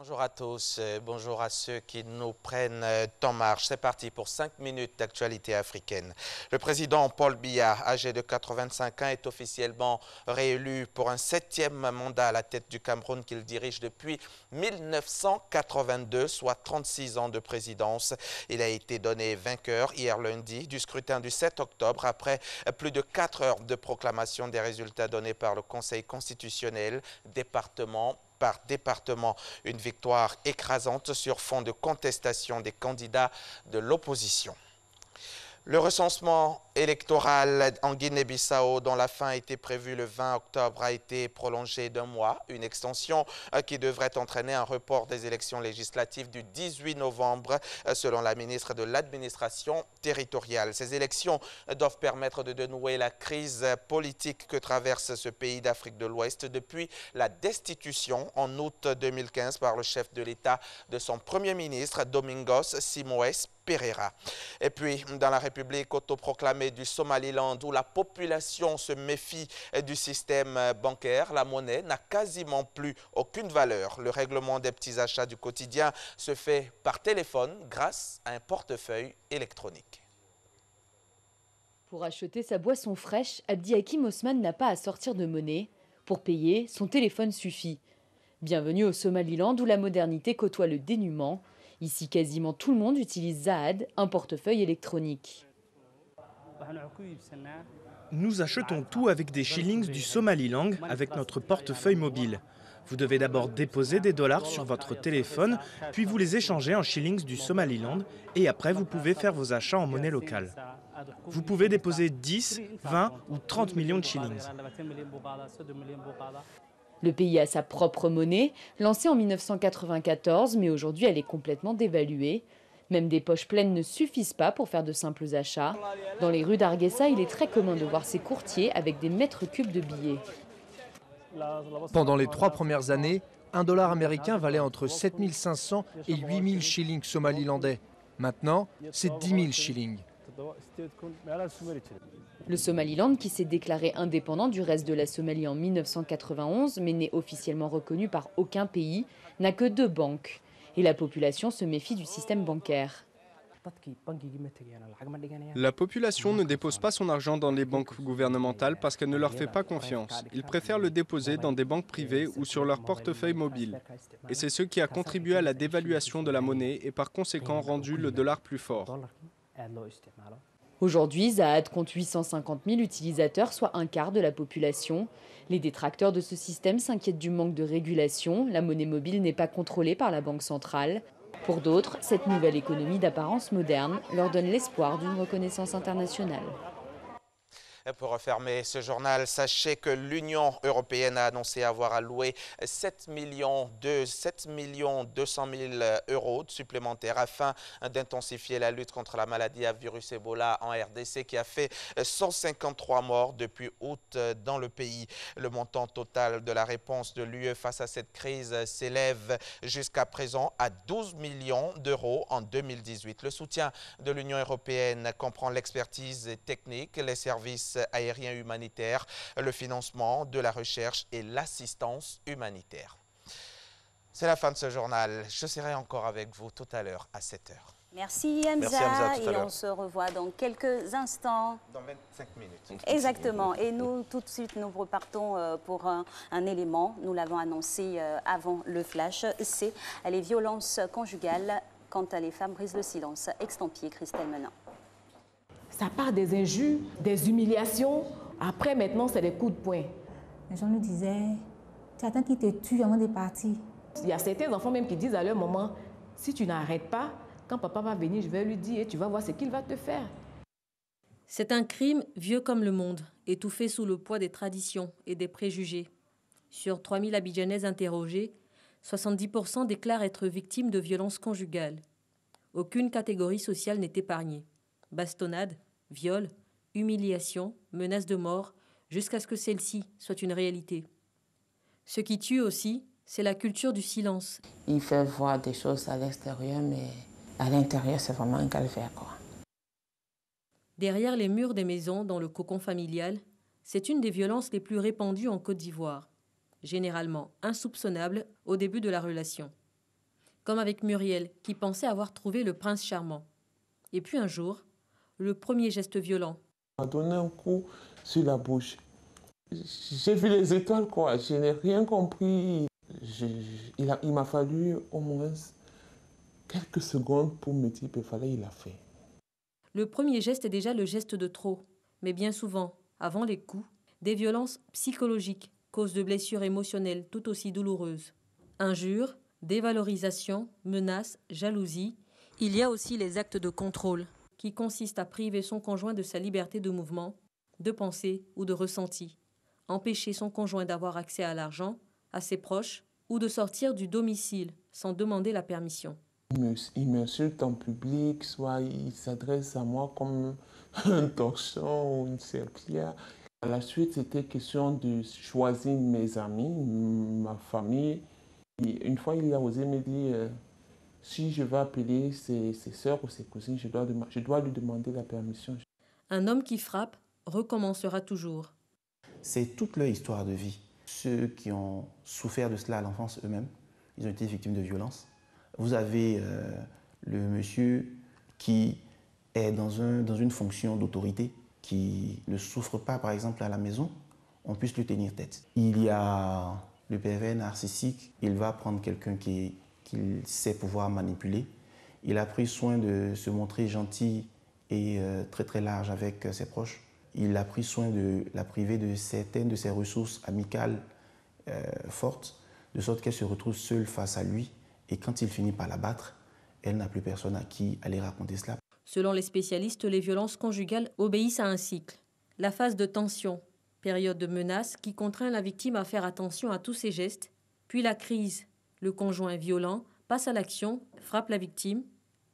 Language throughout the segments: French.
Bonjour à tous, bonjour à ceux qui nous prennent en marche. C'est parti pour 5 minutes d'actualité africaine. Le président Paul Biya, âgé de 85 ans, est officiellement réélu pour un 7e mandat à la tête du Cameroun qu'il dirige depuis 1982, soit 36 ans de présidence. Il a été donné vainqueur hier lundi du scrutin du 7 octobre après plus de 4 heures de proclamation des résultats donnés par le Conseil constitutionnel, département par département. Une victoire écrasante sur fond de contestation des candidats de l'opposition. Le recensement électoral en Guinée-Bissau, dont la fin était prévue le 20 octobre, a été prolongé d'un mois. Une extension qui devrait entraîner un report des élections législatives du 18 novembre, selon la ministre de l'Administration territoriale. Ces élections doivent permettre de dénouer la crise politique que traverse ce pays d'Afrique de l'Ouest depuis la destitution en août 2015 par le chef de l'État de son premier ministre, Domingos Simoes Pereira. Et puis, dans la République autoproclamée du Somaliland, où la population se méfie du système bancaire, la monnaie n'a quasiment plus aucune valeur. Le règlement des petits achats du quotidien se fait par téléphone grâce à un portefeuille électronique. Pour acheter sa boisson fraîche, Abdi Hakim Osman n'a pas à sortir de monnaie. Pour payer, son téléphone suffit. Bienvenue au Somaliland où la modernité côtoie le dénuement. Ici, quasiment tout le monde utilise Zahad, un portefeuille électronique. Nous achetons tout avec des shillings du Somaliland avec notre portefeuille mobile. Vous devez d'abord déposer des dollars sur votre téléphone, puis vous les échangez en shillings du Somaliland et après vous pouvez faire vos achats en monnaie locale. Vous pouvez déposer 10, 20 ou 30 millions de shillings. Le pays a sa propre monnaie, lancée en 1994, mais aujourd'hui elle est complètement dévaluée. Même des poches pleines ne suffisent pas pour faire de simples achats. Dans les rues d'Hargeisa, il est très commun de voir ces courtiers avec des mètres cubes de billets. Pendant les 3 premières années, un dollar américain valait entre 7 500 et 8 000 shillings somalilandais. Maintenant, c'est 10 000 shillings. Le Somaliland, qui s'est déclaré indépendant du reste de la Somalie en 1991, mais n'est officiellement reconnu par aucun pays, n'a que 2 banques. Et la population se méfie du système bancaire. La population ne dépose pas son argent dans les banques gouvernementales parce qu'elle ne leur fait pas confiance. Ils préfèrent le déposer dans des banques privées ou sur leur portefeuille mobile. Et c'est ce qui a contribué à la dévaluation de la monnaie et par conséquent rendu le dollar plus fort. Aujourd'hui, Zahad compte 850 000 utilisateurs, soit un quart de la population. Les détracteurs de ce système s'inquiètent du manque de régulation. La monnaie mobile n'est pas contrôlée par la Banque centrale. Pour d'autres, cette nouvelle économie d'apparence moderne leur donne l'espoir d'une reconnaissance internationale. Pour refermer ce journal, sachez que l'Union européenne a annoncé avoir alloué 7 200 000 euros supplémentaires afin d'intensifier la lutte contre la maladie à virus Ebola en RDC qui a fait 153 morts depuis août dans le pays. Le montant total de la réponse de l'UE face à cette crise s'élève jusqu'à présent à 12 millions d'euros en 2018. Le soutien de l'Union européenne comprend l'expertise technique, les services aérien humanitaire, le financement de la recherche et l'assistance humanitaire. C'est la fin de ce journal. Je serai encore avec vous tout à l'heure à 7 h. Merci Hamza, et on se revoit dans quelques instants. Dans 25 minutes. Exactement. Et nous, tout de suite, nous repartons pour un élément. Nous l'avons annoncé avant le flash. C'est les violences conjugales. Quant à les femmes, brisent le silence. Extempier, Christelle Menin. Ça part des injures, des humiliations. Après, maintenant, c'est des coups de poing. Les gens nous disaient, tu attends qu'il te tue avant de partir. Il y a certains enfants même qui disent à leur maman, si tu n'arrêtes pas, quand papa va venir, je vais lui dire et tu vas voir ce qu'il va te faire. C'est un crime vieux comme le monde, étouffé sous le poids des traditions et des préjugés. Sur 3000 Abidjanaises interrogées, 70% déclarent être victimes de violences conjugales. Aucune catégorie sociale n'est épargnée. Bastonnade, viol, humiliation, menace de mort, jusqu'à ce que celle-ci soit une réalité. Ce qui tue aussi, c'est la culture du silence. Il fait voir des choses à l'extérieur, mais à l'intérieur, c'est vraiment un calvaire, quoi. Derrière les murs des maisons, dans le cocon familial, c'est une des violences les plus répandues en Côte d'Ivoire, généralement insoupçonnable au début de la relation. comme avec Muriel, qui pensait avoir trouvé le prince charmant. Et puis un jour, le premier geste violent. Il m'a donné un coup sur la bouche. J'ai vu les étoiles, quoi. Je n'ai rien compris. Il m'a fallu au moins quelques secondes pour me dire qu'il fallait, il a fait. Le premier geste est déjà le geste de trop. Mais bien souvent, avant les coups, des violences psychologiques causent de blessures émotionnelles tout aussi douloureuses. Injures, dévalorisation, menaces, jalousie. Il y a aussi les actes de contrôle, qui consistent à priver son conjoint de sa liberté de mouvement, de pensée ou de ressenti. Empêcher son conjoint d'avoir accès à l'argent, à ses proches, ou de sortir du domicile sans demander la permission. Il m'insulte en public, soit il s'adresse à moi comme un torchon ou une serpillière. À la suite, c'était question de choisir mes amis, ma famille. Et une fois, il a osé me dire, si je vais appeler ses sœurs ou ses cousines, je dois lui demander la permission. Un homme qui frappe recommencera toujours. C'est toute leur histoire de vie. Ceux qui ont souffert de cela à l'enfance eux-mêmes, ils ont été victimes de violences. Vous avez le monsieur qui est dans une fonction d'autorité, qui ne souffre pas, par exemple, à la maison, on puisse lui tenir tête. Il y a le pervers narcissique, il va prendre quelqu'un qu'il sait pouvoir manipuler. Il a pris soin de se montrer gentil et très très large avec ses proches. Il a pris soin de la priver de certaines de ses ressources amicales fortes, de sorte qu'elle se retrouve seule face à lui. Et quand il finit par la battre, elle n'a plus personne à qui aller raconter cela. Selon les spécialistes, les violences conjugales obéissent à un cycle. La phase de tension, période de menace qui contraint la victime à faire attention à tous ses gestes, puis la crise, le conjoint violent passe à l'action, frappe la victime,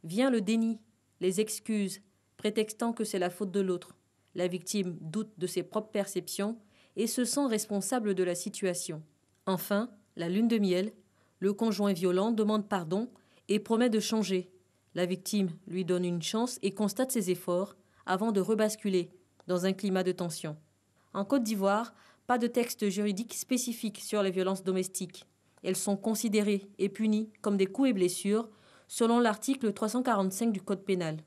vient le déni, les excuses, prétextant que c'est la faute de l'autre. La victime doute de ses propres perceptions et se sent responsable de la situation. Enfin, la lune de miel, le conjoint violent demande pardon et promet de changer. La victime lui donne une chance et constate ses efforts avant de rebasculer dans un climat de tension. En Côte d'Ivoire, pas de texte juridique spécifique sur les violences domestiques. Elles sont considérées et punies comme des coups et blessures selon l'article 345 du Code pénal.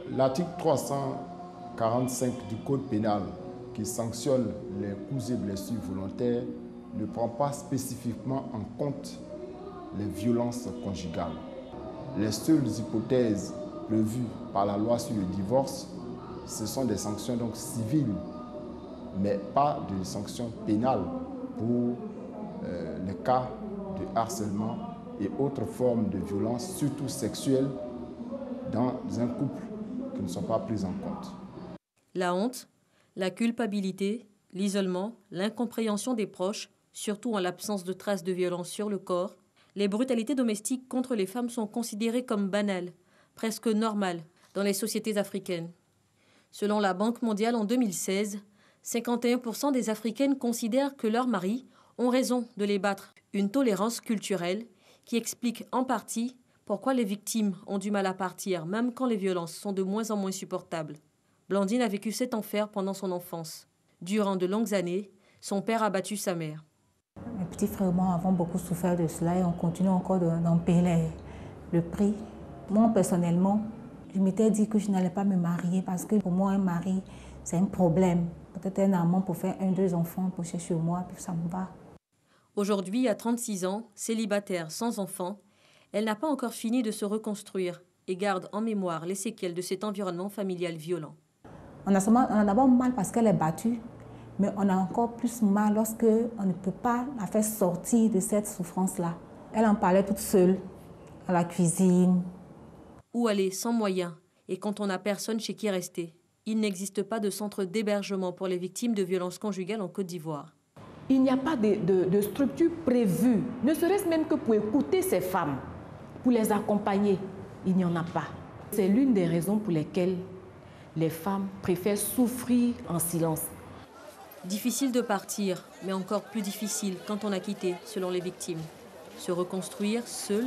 L'article 345 du Code pénal qui sanctionne les coups et blessures volontaires ne prend pas spécifiquement en compte les violences conjugales. Les seules hypothèses prévues par la loi sur le divorce, ce sont des sanctions donc civiles, mais pas de sanctions pénales pour les cas de harcèlement et autres formes de violence, surtout sexuelles, dans un couple qui ne sont pas prises en compte. La honte, la culpabilité, l'isolement, l'incompréhension des proches, surtout en l'absence de traces de violence sur le corps, les brutalités domestiques contre les femmes sont considérées comme banales, presque normales, dans les sociétés africaines. Selon la Banque mondiale en 2016, 51% des Africaines considèrent que leurs maris ont raison de les battre. Une tolérance culturelle qui explique en partie pourquoi les victimes ont du mal à partir, même quand les violences sont de moins en moins supportables. Blandine a vécu cet enfer pendant son enfance. Durant de longues années, son père a battu sa mère. Mes petits frères et moi avons beaucoup souffert de cela et on continue encore d'en payer le prix. Moi, personnellement, je m'étais dit que je n'allais pas me marier parce que pour moi, un mari, c'est un problème. Peut-être un amant pour faire 1-2 enfants, pour chez moi, puis ça me va. Aujourd'hui, à 36 ans, célibataire, sans enfant, elle n'a pas encore fini de se reconstruire et garde en mémoire les séquelles de cet environnement familial violent. On a d'abord mal parce qu'elle est battue, mais on a encore plus mal lorsque on ne peut pas la faire sortir de cette souffrance-là. Elle en parlait toute seule, à la cuisine. Où aller sans moyens et quand on n'a personne chez qui rester. Il n'existe pas de centre d'hébergement pour les victimes de violences conjugales en Côte d'Ivoire. Il n'y a pas de structure prévue, ne serait-ce même que pour écouter ces femmes, pour les accompagner. Il n'y en a pas. C'est l'une des raisons pour lesquelles les femmes préfèrent souffrir en silence. Difficile de partir, mais encore plus difficile quand on a quitté, selon les victimes. Se reconstruire seul,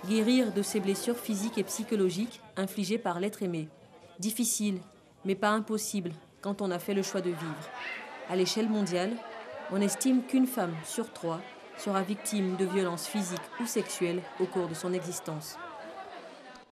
guérir de ses blessures physiques et psychologiques infligées par l'être aimé. Difficile, mais pas impossible quand on a fait le choix de vivre. À l'échelle mondiale, on estime qu'une femme sur 3 sera victime de violences physiques ou sexuelles au cours de son existence.